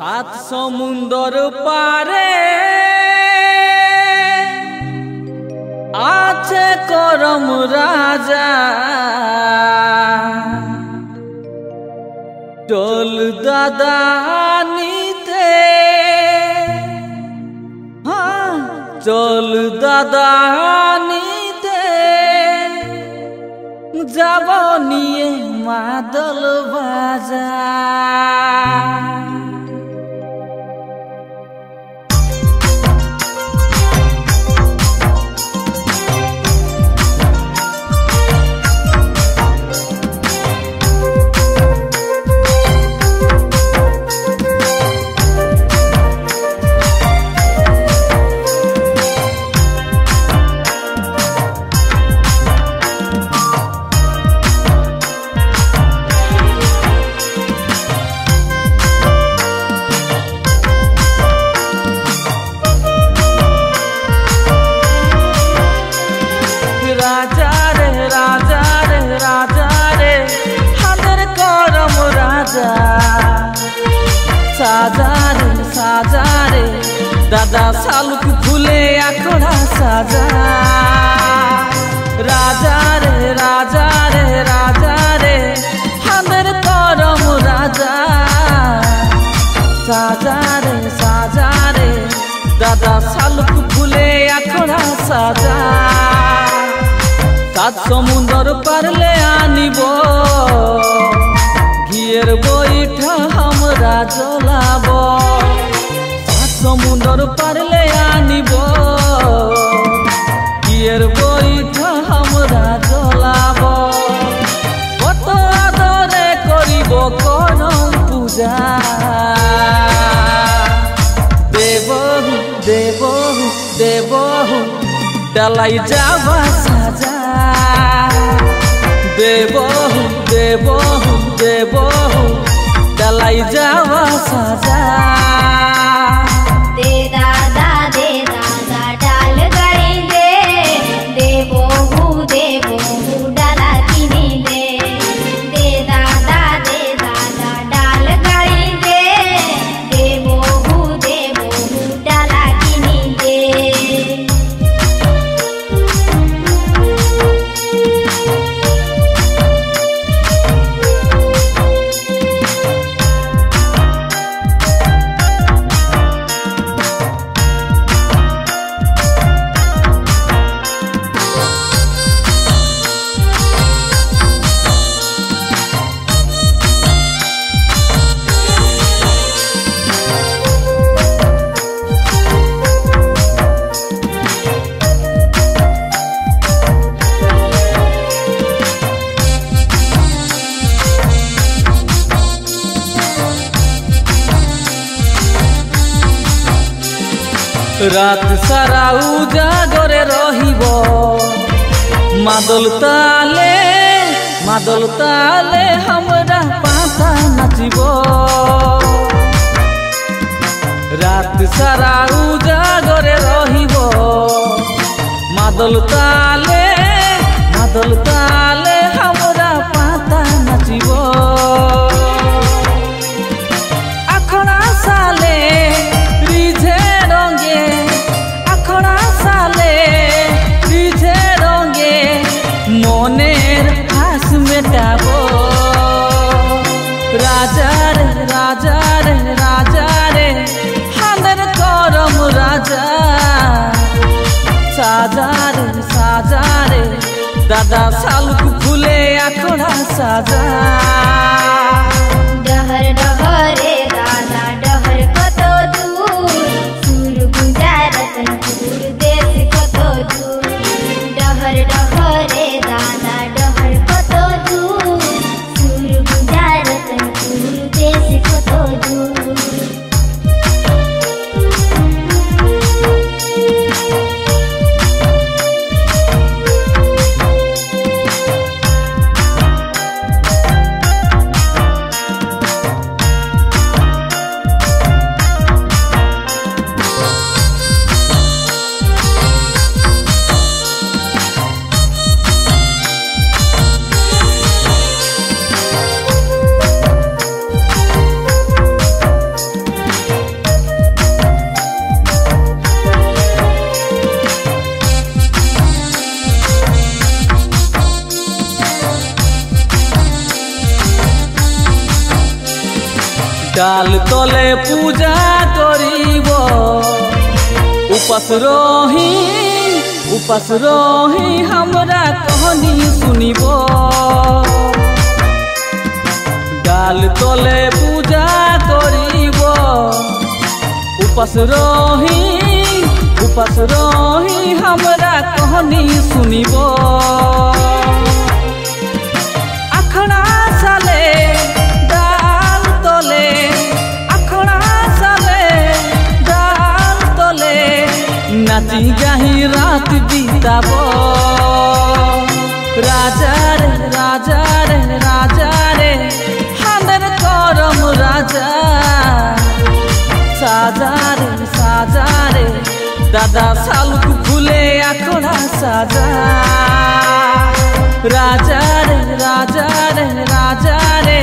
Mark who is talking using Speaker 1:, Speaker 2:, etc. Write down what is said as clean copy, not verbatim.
Speaker 1: সাত সমুন্দর পারে আছে করম রাজা, চল দাদা নিতে, চল দাদা নিতে যাব নিয়ে মাদল বাজার। রাজা রে রাজা রে রাজা রে হাদের করম রাজা, সাজা রে সাজা রে দাদা শালুক ফুলে আখড়া সাজা। রাজা রে রাজা রে রাজা রে হাদের করম রাজা, সাজা রে দাদা শালুক ফুলে আখড়া সাজা। সাত সমুন্দর পারলে আনিব ঘিয়ের বইঠা আমরা জ্বলাব, সাত সমুন্দর পারলে আনিব ঘিয়ের বইঠা আমরা জ্বলাব। কত আদরে করিব করম পূজা, দেবহু দেবহু দেবহু ডালাই যাবা সাজা। দেবহু দেবহু দেবহু ডালাই যাবা সাজা।
Speaker 2: দে দাদা ডাল গাড়ি দে, দেবহু দেবহু ডালা কিনি দে। দে দাদা ডাল গাড়ি দে, দেবহু দেবহু ডালা কিনি দে।
Speaker 1: রাত সারা উজাগরে রহিব মাদল তালে, মাদল তালে আমরা পাতা নাচিব। রাত সারা উজাগরে রহিব মাদল তালে, মাদল তালে আমরা পাতা নাচিব। আখড়া সালে রিঝে রঙে, আখড়া সালে রিঝে রঙে মনের হাস মেটাব। রাজা রে রাজা রে রাজা রে হাদের করম রাজা, সাজা রে দাদা শালুক ফুলে আখড়া সাজা।
Speaker 2: ডহর ডহরে দাদা ডহর কত দূর, সুর গুঞ্জা রতনপুর দেশ কত দূর। ডহর ডহরে দাদা ডহর কত দূর, সুর গুঞ্জা রতনপুর দেশ কত দূর।
Speaker 1: ডাল তলে পূজা করিব उपास रही हमरा कहनी सुनिब डाल तले पूजा करिब उपास रही हमरा कहनी सुनिब अखड़ा साले डाल तले अखड़ा साले डाल तले नाची गाही रात बीताब राजा रे राजा रे राजा रे हांदर करम राजा साजा रे दादा सालुक फुले आखड़ा साजा राजा रे राजा रे राजा रे